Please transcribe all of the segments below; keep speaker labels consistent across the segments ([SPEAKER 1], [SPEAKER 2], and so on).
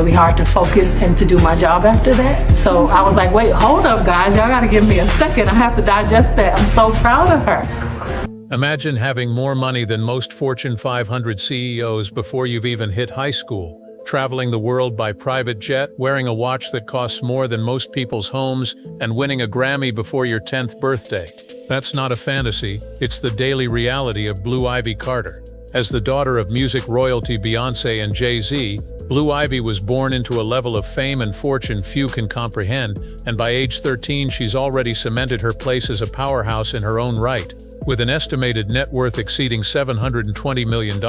[SPEAKER 1] Really hard to focus and to do my job after that. So I was like, wait, hold up, guys. Y'all got to give me a second. I have to digest that. I'm so proud of her.
[SPEAKER 2] Imagine having more money than most Fortune 500 CEOs before you've even hit high school, traveling the world by private jet, wearing a watch that costs more than most people's homes, and winning a Grammy before your 10th birthday. That's not a fantasy, it's the daily reality of Blue Ivy Carter. As the daughter of music royalty Beyoncé and Jay-Z, Blue Ivy was born into a level of fame and fortune few can comprehend, and by age 13 she's already cemented her place as a powerhouse in her own right. With an estimated net worth exceeding $720 million,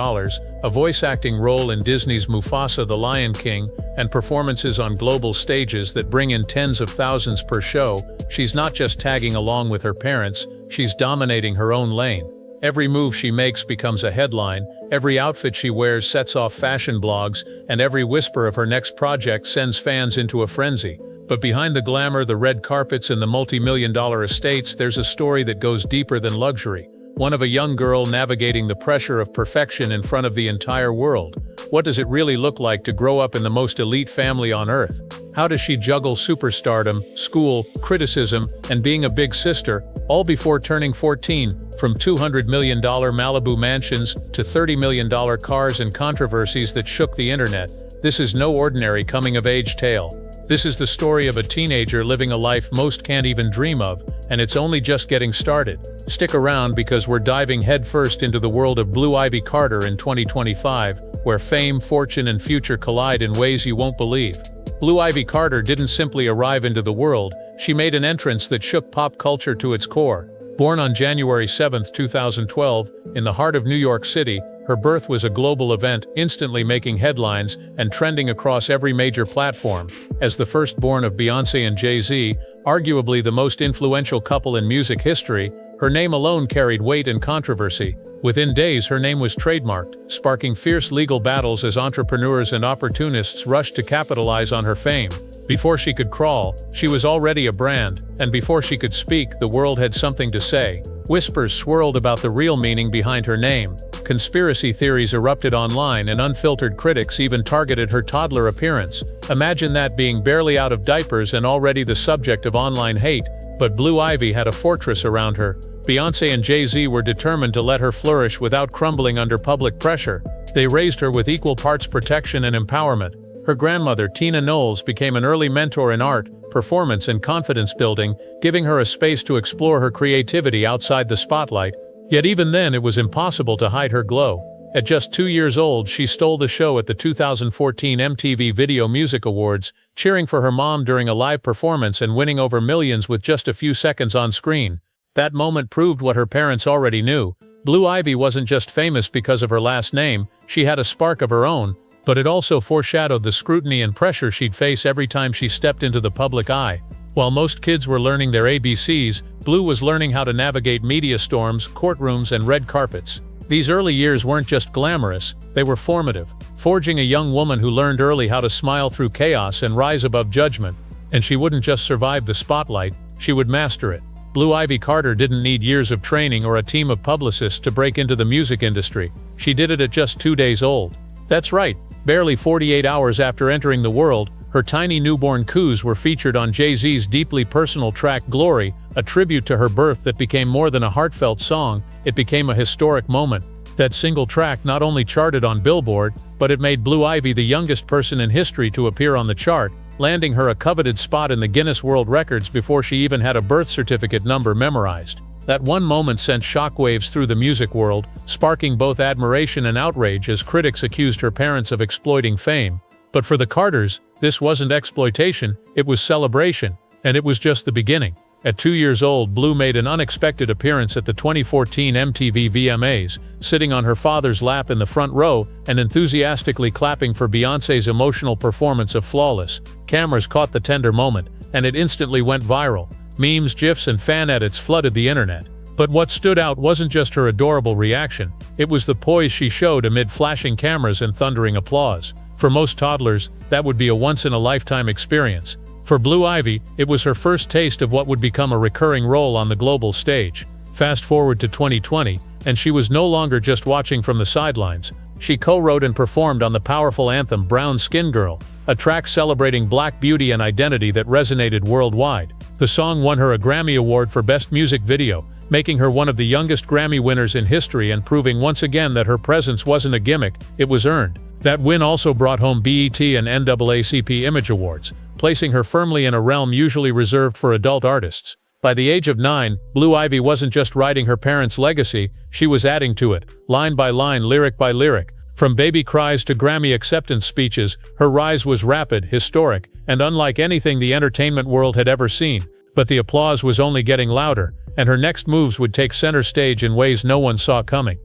[SPEAKER 2] a voice acting role in Disney's Mufasa: The Lion King, and performances on global stages that bring in tens of thousands per show, she's not just tagging along with her parents, she's dominating her own lane. Every move she makes becomes a headline, every outfit she wears sets off fashion blogs, and every whisper of her next project sends fans into a frenzy. But behind the glamour, the red carpets, and the multi-million-dollar estates, there's a story that goes deeper than luxury. One of a young girl navigating the pressure of perfection in front of the entire world. What does it really look like to grow up in the most elite family on earth? How does she juggle superstardom, school, criticism, and being a big sister, all before turning 14, from $200 million Malibu mansions to $30 million cars and controversies that shook the internet? This is no ordinary coming-of-age tale. This is the story of a teenager living a life most can't even dream of, and it's only just getting started. Stick around because we're diving headfirst into the world of Blue Ivy Carter in 2025, where fame, fortune, and future collide in ways you won't believe. Blue Ivy Carter didn't simply arrive into the world, she made an entrance that shook pop culture to its core. Born on January 7, 2012, in the heart of New York City, her birth was a global event, instantly making headlines and trending across every major platform. As the firstborn of Beyoncé and Jay-Z, arguably the most influential couple in music history, her name alone carried weight and controversy. Within days, her name was trademarked, sparking fierce legal battles as entrepreneurs and opportunists rushed to capitalize on her fame. Before she could crawl, she was already a brand, and before she could speak, the world had something to say. Whispers swirled about the real meaning behind her name. Conspiracy theories erupted online, and unfiltered critics even targeted her toddler appearance. Imagine that, being barely out of diapers and already the subject of online hate. But Blue Ivy had a fortress around her. Beyoncé and Jay-Z were determined to let her flourish without crumbling under public pressure. They raised her with equal parts protection and empowerment. Her grandmother, Tina Knowles, became an early mentor in art, performance, and confidence building, giving her a space to explore her creativity outside the spotlight. Yet even then, it was impossible to hide her glow. At just 2 years old, she stole the show at the 2014 MTV Video Music Awards, cheering for her mom during a live performance and winning over millions with just a few seconds on screen. That moment proved what her parents already knew. Blue Ivy wasn't just famous because of her last name, she had a spark of her own, but it also foreshadowed the scrutiny and pressure she'd face every time she stepped into the public eye. While most kids were learning their ABCs, Blue was learning how to navigate media storms, courtrooms, and red carpets. These early years weren't just glamorous, they were formative, forging a young woman who learned early how to smile through chaos and rise above judgment. And she wouldn't just survive the spotlight, she would master it. Blue Ivy Carter didn't need years of training or a team of publicists to break into the music industry. She did it at just 2 days old. That's right, barely 48 hours after entering the world, her tiny newborn coos were featured on Jay-Z's deeply personal track Glory, a tribute to her birth that became more than a heartfelt song, it became a historic moment. That single track not only charted on Billboard, but it made Blue Ivy the youngest person in history to appear on the chart, landing her a coveted spot in the Guinness World Records before she even had a birth certificate number memorized. That one moment sent shockwaves through the music world, sparking both admiration and outrage as critics accused her parents of exploiting fame. But for the Carters, this wasn't exploitation, it was celebration, and it was just the beginning. At 2 years old, Blue made an unexpected appearance at the 2014 MTV VMAs, sitting on her father's lap in the front row and enthusiastically clapping for Beyoncé's emotional performance of Flawless. Cameras caught the tender moment, and it instantly went viral. Memes, GIFs, and fan edits flooded the internet. But what stood out wasn't just her adorable reaction, it was the poise she showed amid flashing cameras and thundering applause. For most toddlers, that would be a once-in-a-lifetime experience. For Blue Ivy, it was her first taste of what would become a recurring role on the global stage. Fast forward to 2020, and she was no longer just watching from the sidelines. She co-wrote and performed on the powerful anthem Brown Skin Girl, a track celebrating Black beauty and identity that resonated worldwide. The song won her a Grammy Award for Best Music Video, making her one of the youngest Grammy winners in history and proving once again that her presence wasn't a gimmick, it was earned. That win also brought home BET and NAACP Image Awards, placing her firmly in a realm usually reserved for adult artists. By the age of 9, Blue Ivy wasn't just writing her parents' legacy, she was adding to it, line by line, lyric by lyric. From baby cries to Grammy acceptance speeches, her rise was rapid, historic, and unlike anything the entertainment world had ever seen. But the applause was only getting louder, and her next moves would take center stage in ways no one saw coming.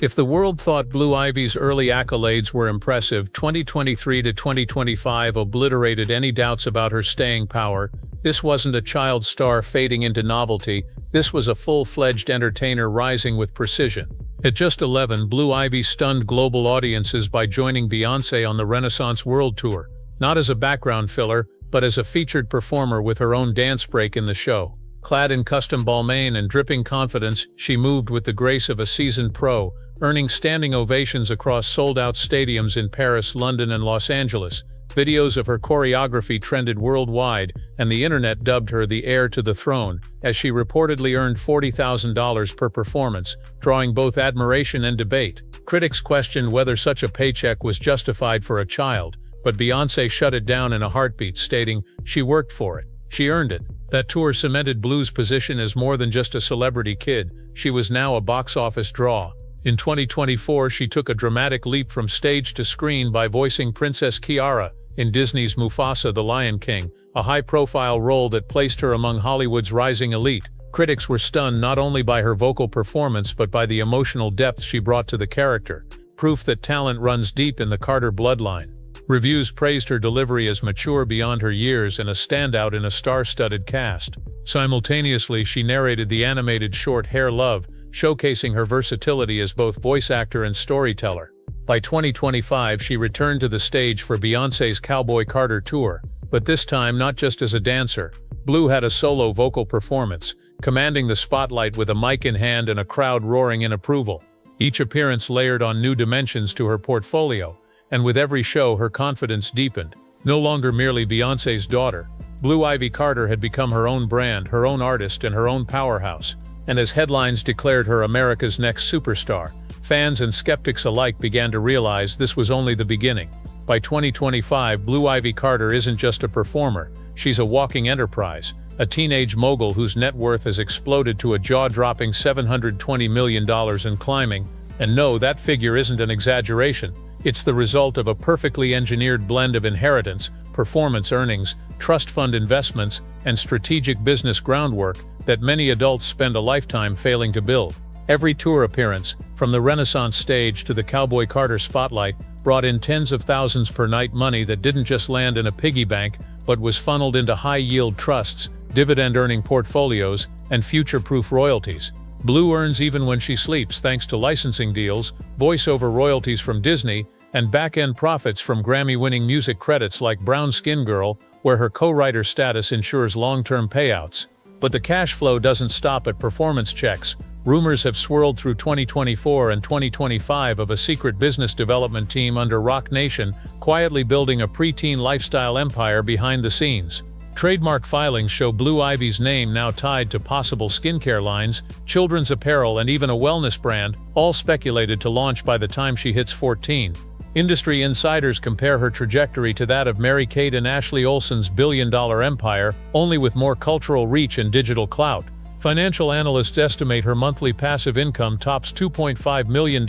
[SPEAKER 2] If the world thought Blue Ivy's early accolades were impressive, 2023 to 2025 obliterated any doubts about her staying power. This wasn't a child star fading into novelty, this was a full-fledged entertainer rising with precision. At just 11, Blue Ivy stunned global audiences by joining Beyoncé on the Renaissance World Tour, not as a background filler, but as a featured performer with her own dance break in the show. Clad in custom Balmain and dripping confidence, she moved with the grace of a seasoned pro, earning standing ovations across sold-out stadiums in Paris, London, and Los Angeles. Videos of her choreography trended worldwide, and the internet dubbed her the heir to the throne, as she reportedly earned $40,000 per performance, drawing both admiration and debate. Critics questioned whether such a paycheck was justified for a child, but Beyoncé shut it down in a heartbeat, stating, "She worked for it. She earned it." That tour cemented Blue's position as more than just a celebrity kid, she was now a box office draw. In 2024, she took a dramatic leap from stage to screen by voicing Princess Kiara in Disney's Mufasa: The Lion King, a high-profile role that placed her among Hollywood's rising elite. Critics were stunned not only by her vocal performance but by the emotional depth she brought to the character, proof that talent runs deep in the Carter bloodline. Reviews praised her delivery as mature beyond her years and a standout in a star-studded cast. Simultaneously, she narrated the animated short Hair Love, showcasing her versatility as both voice actor and storyteller. By 2025, she returned to the stage for Beyoncé's Cowboy Carter tour, but this time not just as a dancer. Blue had a solo vocal performance, commanding the spotlight with a mic in hand and a crowd roaring in approval. Each appearance layered on new dimensions to her portfolio, and with every show her confidence deepened. No longer merely Beyoncé's daughter, Blue Ivy Carter had become her own brand, her own artist, and her own powerhouse. And as headlines declared her America's next superstar, fans and skeptics alike began to realize this was only the beginning. By 2025, Blue Ivy Carter isn't just a performer, she's a walking enterprise, a teenage mogul whose net worth has exploded to a jaw-dropping $720 million and climbing. And no, that figure isn't an exaggeration. It's the result of a perfectly engineered blend of inheritance, performance earnings, trust fund investments, and strategic business groundwork that many adults spend a lifetime failing to build. Every tour appearance, from the Renaissance stage to the Cowboy Carter spotlight, brought in tens of thousands per night, money that didn't just land in a piggy bank, but was funneled into high-yield trusts, dividend-earning portfolios, and future-proof royalties. Blue earns even when she sleeps thanks to licensing deals, voice-over royalties from Disney, and back-end profits from Grammy-winning music credits like Brown Skin Girl, where her co-writer status ensures long-term payouts. But the cash flow doesn't stop at performance checks. Rumors have swirled through 2024 and 2025 of a secret business development team under Roc Nation quietly building a preteen lifestyle empire behind the scenes. Trademark filings show Blue Ivy's name now tied to possible skincare lines, children's apparel, and even a wellness brand, all speculated to launch by the time she hits 14. Industry insiders compare her trajectory to that of Mary-Kate and Ashley Olsen's billion-dollar empire, only with more cultural reach and digital clout. Financial analysts estimate her monthly passive income tops $2.5 million,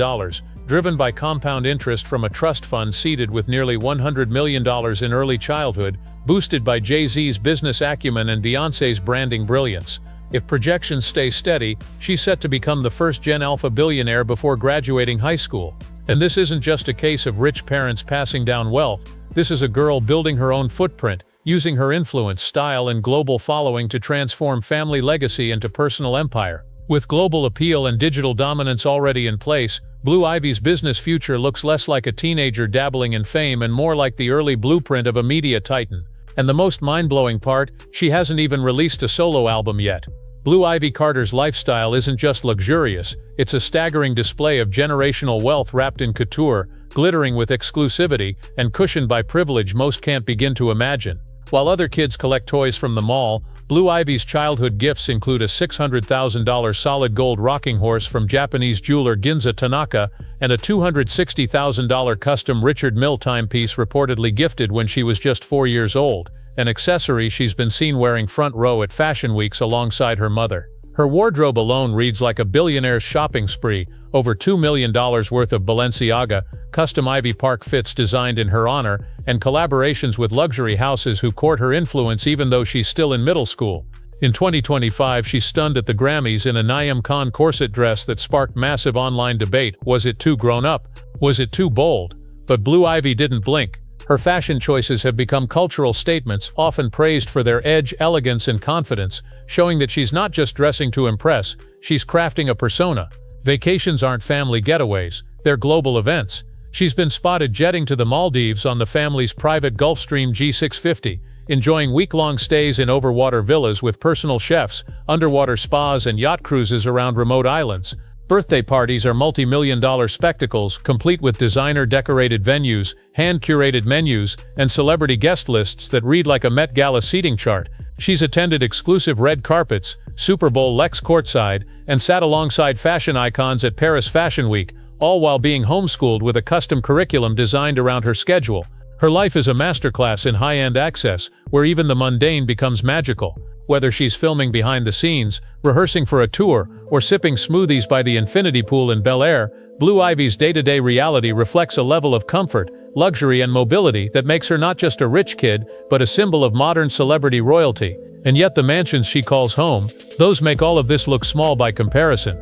[SPEAKER 2] driven by compound interest from a trust fund seeded with nearly $100 million in early childhood, boosted by Jay-Z's business acumen and Beyoncé's branding brilliance. If projections stay steady, she's set to become the first Gen Alpha billionaire before graduating high school. And this isn't just a case of rich parents passing down wealth, this is a girl building her own footprint, using her influence, style, and global following to transform family legacy into personal empire. With global appeal and digital dominance already in place, Blue Ivy's business future looks less like a teenager dabbling in fame and more like the early blueprint of a media titan. And the most mind-blowing part, she hasn't even released a solo album yet. Blue Ivy Carter's lifestyle isn't just luxurious, it's a staggering display of generational wealth wrapped in couture, glittering with exclusivity and cushioned by privilege most can't begin to imagine. While other kids collect toys from the mall, Blue Ivy's childhood gifts include a $600,000 solid gold rocking horse from Japanese jeweler Ginza Tanaka and a $260,000 custom Richard Mille timepiece reportedly gifted when she was just 4 years old, an accessory she's been seen wearing front row at fashion weeks alongside her mother. Her wardrobe alone reads like a billionaire's shopping spree, over $2 million worth of Balenciaga, custom Ivy Park fits designed in her honor, and collaborations with luxury houses who court her influence even though she's still in middle school. In 2025, she stunned at the Grammys in a Naeem Khan corset dress that sparked massive online debate. Was it too grown up? Was it too bold? But Blue Ivy didn't blink. Her fashion choices have become cultural statements, often praised for their edge, elegance, and confidence, showing that she's not just dressing to impress, she's crafting a persona. Vacations aren't family getaways, they're global events. She's been spotted jetting to the Maldives on the family's private Gulfstream G650, enjoying week-long stays in overwater villas with personal chefs, underwater spas, and yacht cruises around remote islands. Birthday parties are multi-million-dollar spectacles, complete with designer-decorated venues, hand-curated menus, and celebrity guest lists that read like a Met Gala seating chart. She's attended exclusive red carpets, Super Bowl Lex courtside, and sat alongside fashion icons at Paris Fashion Week, all while being homeschooled with a custom curriculum designed around her schedule. Her life is a masterclass in high-end access, where even the mundane becomes magical. Whether she's filming behind the scenes, rehearsing for a tour, or sipping smoothies by the infinity pool in Bel Air, Blue Ivy's day-to-day reality reflects a level of comfort, luxury, and mobility that makes her not just a rich kid, but a symbol of modern celebrity royalty. And yet the mansions she calls home, those make all of this look small by comparison.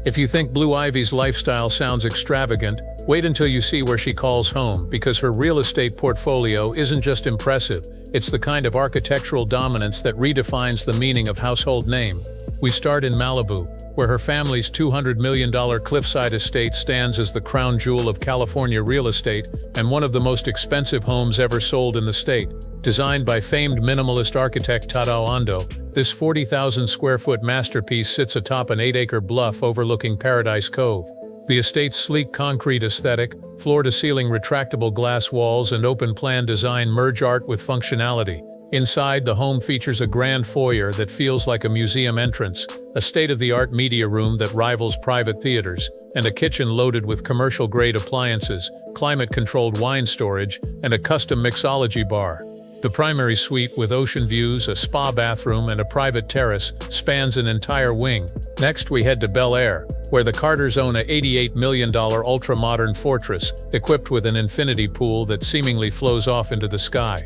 [SPEAKER 2] If you think Blue Ivy's lifestyle sounds extravagant, wait until you see where she calls home, because her real estate portfolio isn't just impressive, it's the kind of architectural dominance that redefines the meaning of household name. We start in Malibu, where her family's $200 million cliffside estate stands as the crown jewel of California real estate and one of the most expensive homes ever sold in the state. Designed by famed minimalist architect Tadao Ando, this 40,000 square foot masterpiece sits atop an 8-acre bluff overlooking Paradise Cove. The estate's sleek concrete aesthetic, floor-to-ceiling retractable glass walls, and open-plan design merge art with functionality. Inside, the home features a grand foyer that feels like a museum entrance, a state-of-the-art media room that rivals private theaters, and a kitchen loaded with commercial-grade appliances, climate-controlled wine storage, and a custom mixology bar. The primary suite, with ocean views, a spa bathroom, and a private terrace, spans an entire wing. Next, we head to Bel Air, where the Carters own a $88 million ultra-modern fortress, equipped with an infinity pool that seemingly flows off into the sky.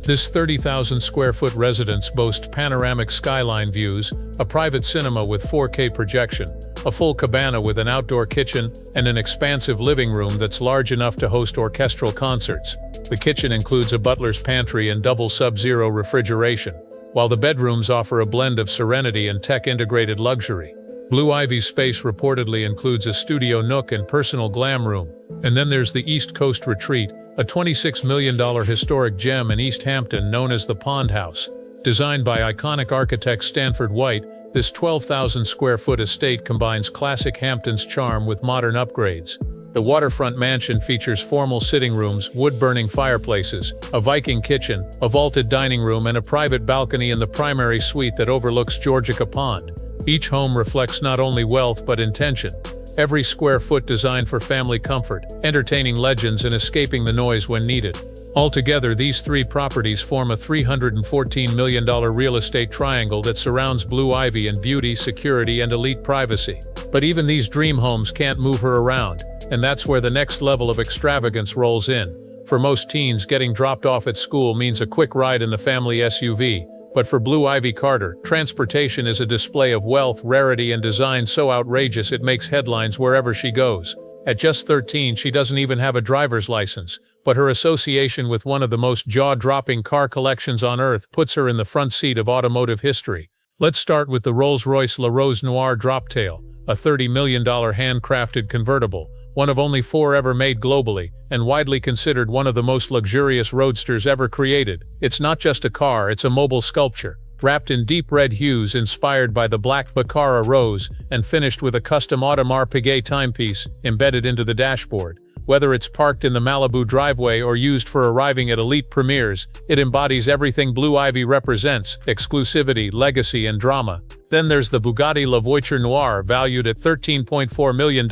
[SPEAKER 2] This 30,000 square foot residence boasts panoramic skyline views, a private cinema with 4K projection, a full cabana with an outdoor kitchen, and an expansive living room that's large enough to host orchestral concerts. The kitchen includes a butler's pantry and double sub-zero refrigeration, while the bedrooms offer a blend of serenity and tech-integrated luxury. Blue Ivy's space reportedly includes a studio nook and personal glam room. And then there's the East Coast Retreat, a $26 million historic gem in East Hampton known as the Pond House. Designed by iconic architect Stanford White, this 12,000 square foot estate combines classic Hampton's charm with modern upgrades. The waterfront mansion features formal sitting rooms, wood-burning fireplaces, a Viking kitchen, a vaulted dining room, and a private balcony in the primary suite that overlooks Georgica Pond. Each home reflects not only wealth but intention. Every square foot designed for family comfort, entertaining legends, and escaping the noise when needed. Altogether, these three properties form a $314 million real estate triangle that surrounds Blue Ivy in beauty, security, and elite privacy. But even these dream homes can't move her around, and that's where the next level of extravagance rolls in. For most teens, getting dropped off at school means a quick ride in the family SUV. But for Blue Ivy Carter, transportation is a display of wealth, rarity, and design so outrageous it makes headlines wherever she goes. At just 13, she doesn't even have a driver's license, but her association with one of the most jaw-dropping car collections on Earth puts her in the front seat of automotive history. Let's start with the Rolls-Royce La Rose Noire Droptail, a $30 million handcrafted convertible, one of only 4 ever made globally, and widely considered one of the most luxurious roadsters ever created. It's not just a car, it's a mobile sculpture, wrapped in deep red hues inspired by the black Baccara rose, and finished with a custom Audemars Piguet timepiece embedded into the dashboard. Whether it's parked in the Malibu driveway or used for arriving at elite premieres, it embodies everything Blue Ivy represents: exclusivity, legacy, and drama. Then there's the Bugatti La Voiture Noire, valued at $13.4 million.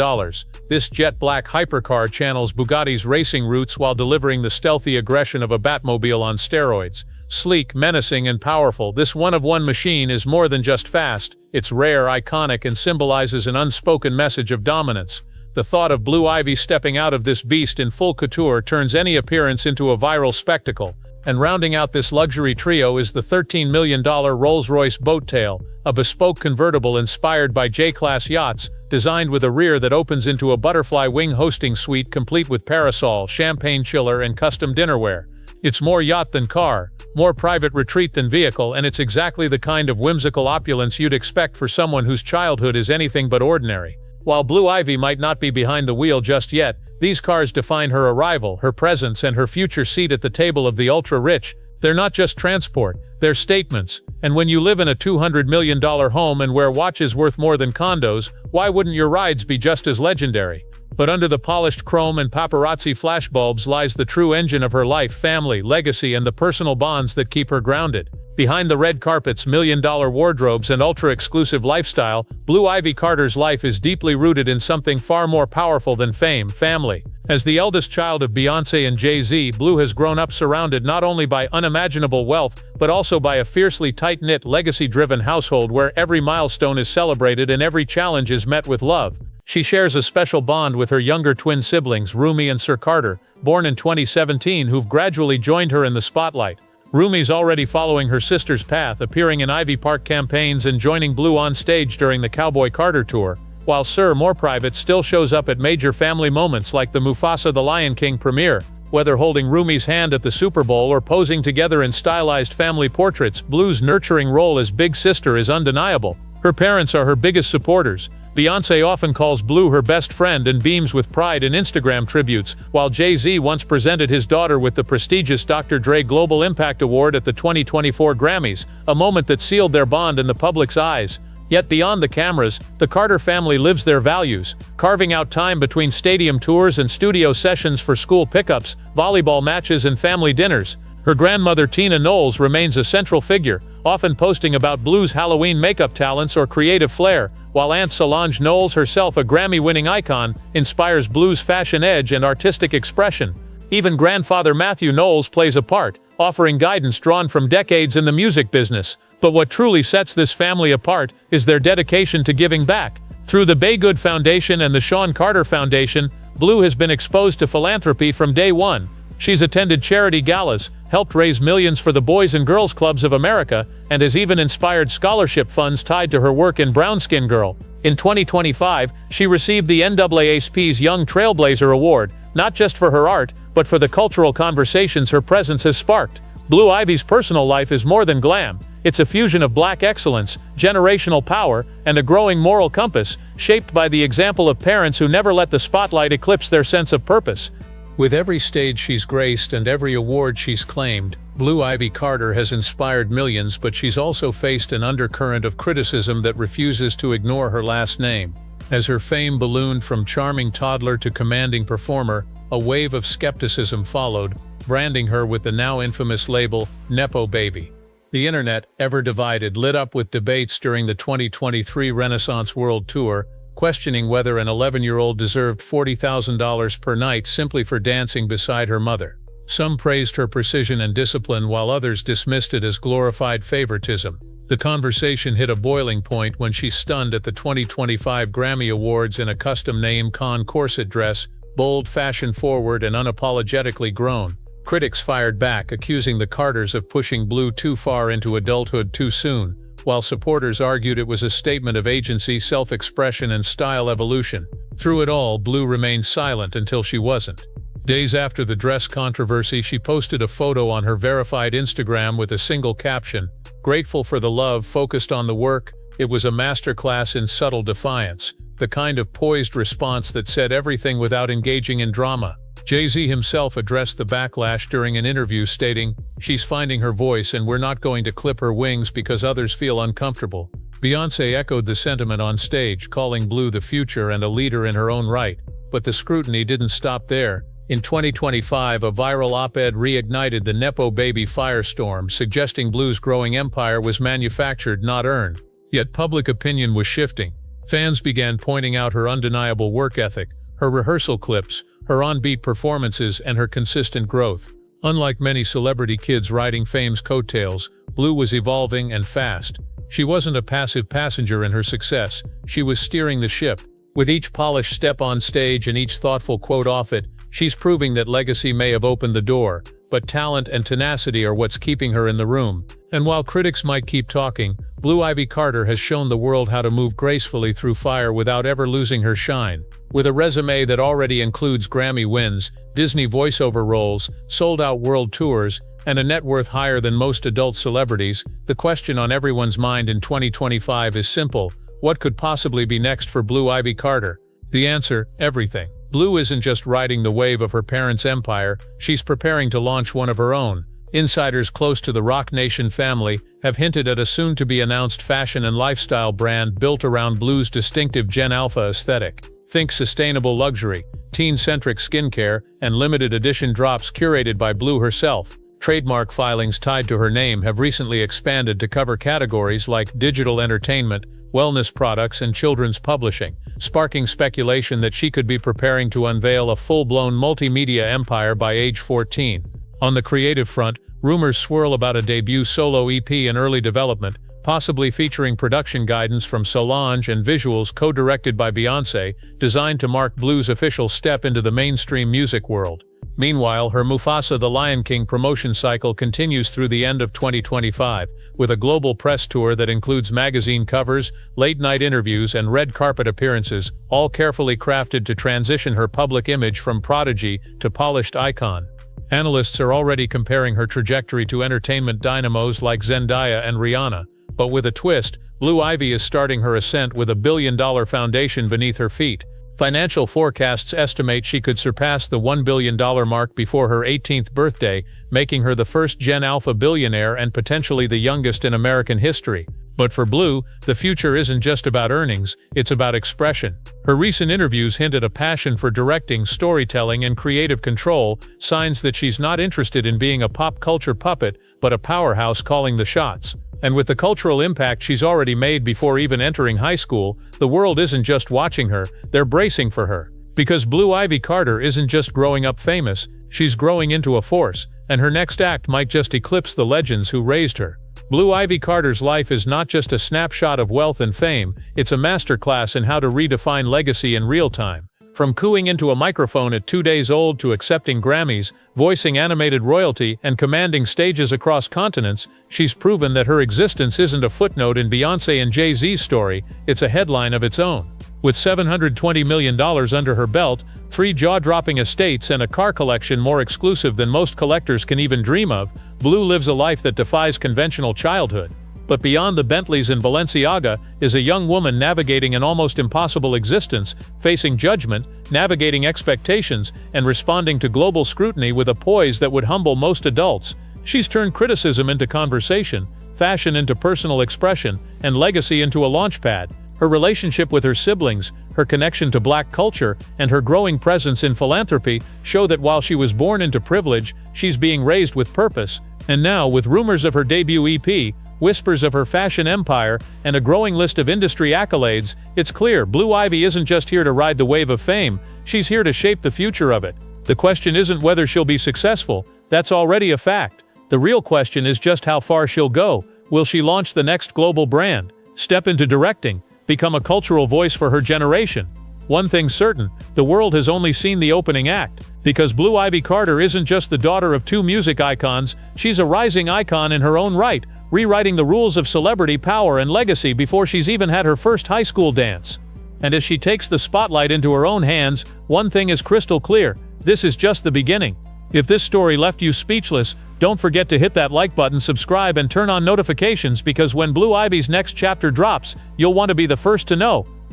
[SPEAKER 2] This jet black hypercar channels Bugatti's racing roots while delivering the stealthy aggression of a Batmobile on steroids. Sleek, menacing, and powerful, this one-of-one machine is more than just fast. It's rare, iconic, and symbolizes an unspoken message of dominance. The thought of Blue Ivy stepping out of this beast in full couture turns any appearance into a viral spectacle. And rounding out this luxury trio is the $13 million Rolls-Royce Boattail, a bespoke convertible inspired by J-Class yachts, designed with a rear that opens into a butterfly wing hosting suite complete with parasol, champagne chiller, and custom dinnerware. It's more yacht than car, more private retreat than vehicle, and it's exactly the kind of whimsical opulence you'd expect for someone whose childhood is anything but ordinary. While Blue Ivy might not be behind the wheel just yet, these cars define her arrival, her presence, and her future seat at the table of the ultra-rich. They're not just transport, they're statements. And when you live in a $200 million home and wear watches worth more than condos, why wouldn't your rides be just as legendary? But under the polished chrome and paparazzi flashbulbs lies the true engine of her life: family, legacy, and the personal bonds that keep her grounded. Behind the red carpets, million-dollar wardrobes, and ultra-exclusive lifestyle, Blue Ivy Carter's life is deeply rooted in something far more powerful than fame: family. As the eldest child of Beyoncé and Jay-Z, Blue has grown up surrounded not only by unimaginable wealth, but also by a fiercely tight-knit, legacy-driven household where every milestone is celebrated and every challenge is met with love. She shares a special bond with her younger twin siblings, Rumi and Sir Carter, born in 2017, who've gradually joined her in the spotlight. Rumi's already following her sister's path, appearing in Ivy Park campaigns and joining Blue on stage during the Cowboy Carter tour, while Sir, more private, still shows up at major family moments like the Mufasa the Lion King premiere. Whether holding Rumi's hand at the Super Bowl or posing together in stylized family portraits, Blue's nurturing role as big sister is undeniable. Her parents are her biggest supporters. Beyoncé often calls Blue her best friend and beams with pride in Instagram tributes, while Jay-Z once presented his daughter with the prestigious Dr. Dre Global Impact Award at the 2024 Grammys, a moment that sealed their bond in the public's eyes. Yet beyond the cameras, the Carter family lives their values, carving out time between stadium tours and studio sessions for school pickups, volleyball matches, and family dinners. Her grandmother Tina Knowles remains a central figure, often posting about Blue's Halloween makeup talents or creative flair, while Aunt Solange Knowles, herself a Grammy-winning icon, inspires Blue's fashion edge and artistic expression. Even grandfather Matthew Knowles plays a part, offering guidance drawn from decades in the music business. But what truly sets this family apart is their dedication to giving back. Through the Baygood Foundation and the Sean Carter Foundation, Blue has been exposed to philanthropy from day one. She's attended charity galas, helped raise millions for the Boys and Girls Clubs of America, and has even inspired scholarship funds tied to her work in Brown Skin Girl. In 2025, she received the NAACP's Young Trailblazer Award, not just for her art, but for the cultural conversations her presence has sparked. Blue Ivy's personal life is more than glam. It's a fusion of black excellence, generational power, and a growing moral compass, shaped by the example of parents who never let the spotlight eclipse their sense of purpose. With every stage she's graced and every award she's claimed, Blue Ivy Carter has inspired millions, but she's also faced an undercurrent of criticism that refuses to ignore her last name. As her fame ballooned from charming toddler to commanding performer, a wave of skepticism followed, branding her with the now infamous label, Nepo Baby. The internet, ever divided, lit up with debates during the 2023 Renaissance World Tour, questioning whether an 11-year-old deserved $40,000 per night simply for dancing beside her mother. Some praised her precision and discipline, while others dismissed it as glorified favoritism. The conversation hit a boiling point when she stunned at the 2025 Grammy Awards in a custom-name con corset dress, bold, fashion-forward, and unapologetically grown. Critics fired back, accusing the Carters of pushing Blue too far into adulthood too soon, while supporters argued it was a statement of agency, self-expression, and style evolution. Through it all, Blue remained silent until she wasn't. Days after the dress controversy, she posted a photo on her verified Instagram with a single caption, "Grateful for the love, focused on the work." It was a masterclass in subtle defiance, the kind of poised response that said everything without engaging in drama. Jay-Z himself addressed the backlash during an interview, stating, "She's finding her voice and we're not going to clip her wings because others feel uncomfortable." Beyoncé echoed the sentiment on stage, calling Blue the future and a leader in her own right. but the scrutiny didn't stop there. In 2025, a viral op-ed reignited the Nepo baby firestorm, suggesting Blue's growing empire was manufactured, not earned. Yet public opinion was shifting. Fans began pointing out her undeniable work ethic, her rehearsal clips, her on-beat performances, and her consistent growth. Unlike many celebrity kids riding fame's coattails, Blue was evolving and fast. She wasn't a passive passenger in her success, she was steering the ship. With each polished step on stage and each thoughtful quote off it, she's proving that legacy may have opened the door, but talent and tenacity are what's keeping her in the room. And while critics might keep talking, Blue Ivy Carter has shown the world how to move gracefully through fire without ever losing her shine. With a resume that already includes Grammy wins, Disney voiceover roles, sold-out world tours, and a net worth higher than most adult celebrities, the question on everyone's mind in 2025 is simple: what could possibly be next for Blue Ivy Carter? The answer: everything. Blue isn't just riding the wave of her parents' empire, she's preparing to launch one of her own. Insiders close to the Roc Nation family have hinted at a soon-to-be-announced fashion and lifestyle brand built around Blue's distinctive Gen Alpha aesthetic. Think sustainable luxury, teen-centric skincare, and limited edition drops curated by Blue herself. Trademark filings tied to her name have recently expanded to cover categories like digital entertainment, wellness products, and children's publishing, sparking speculation that she could be preparing to unveil a full-blown multimedia empire by age 14. On the creative front, rumors swirl about a debut solo EP in early development, possibly featuring production guidance from Solange and visuals co-directed by Beyoncé, designed to mark Blue's official step into the mainstream music world. Meanwhile, her Mufasa the Lion King promotion cycle continues through the end of 2025, with a global press tour that includes magazine covers, late-night interviews, and red carpet appearances, all carefully crafted to transition her public image from prodigy to polished icon. Analysts are already comparing her trajectory to entertainment dynamos like Zendaya and Rihanna. But with a twist, Blue Ivy is starting her ascent with a billion-dollar foundation beneath her feet. Financial forecasts estimate she could surpass the $1 billion mark before her 18th birthday, making her the first Gen Alpha billionaire and potentially the youngest in American history. But for Blue, the future isn't just about earnings, it's about expression. Her recent interviews hint at a passion for directing, storytelling, and creative control, signs that she's not interested in being a pop culture puppet, but a powerhouse calling the shots. And with the cultural impact she's already made before even entering high school, the world isn't just watching her, they're bracing for her. Because Blue Ivy Carter isn't just growing up famous, she's growing into a force, and her next act might just eclipse the legends who raised her. Blue Ivy Carter's life is not just a snapshot of wealth and fame, it's a masterclass in how to redefine legacy in real time. From cooing into a microphone at 2 days old to accepting Grammys, voicing animated royalty, and commanding stages across continents, she's proven that her existence isn't a footnote in Beyoncé and Jay-Z's story, it's a headline of its own. With $720 million under her belt, 3 jaw-dropping estates, and a car collection more exclusive than most collectors can even dream of, Blue lives a life that defies conventional childhood. But beyond the Bentleys and Balenciaga is a young woman navigating an almost impossible existence, facing judgment, navigating expectations, and responding to global scrutiny with a poise that would humble most adults. She's turned criticism into conversation, fashion into personal expression, and legacy into a launchpad. Her relationship with her siblings, her connection to Black culture, and her growing presence in philanthropy show that while she was born into privilege, she's being raised with purpose. And now, with rumors of her debut EP, whispers of her fashion empire, and a growing list of industry accolades, it's clear Blue Ivy isn't just here to ride the wave of fame, she's here to shape the future of it. The question isn't whether she'll be successful, that's already a fact. The real question is just how far she'll go. Will she launch the next global brand, step into directing, become a cultural voice for her generation? One thing's certain, the world has only seen the opening act. Because Blue Ivy Carter isn't just the daughter of 2 music icons, she's a rising icon in her own right, rewriting the rules of celebrity power and legacy before she's even had her first high school dance. And as she takes the spotlight into her own hands, one thing is crystal clear: this is just the beginning. If this story left you speechless, don't forget to hit that like button, subscribe, and turn on notifications, because when Blue Ivy's next chapter drops, you'll want to be the first to know.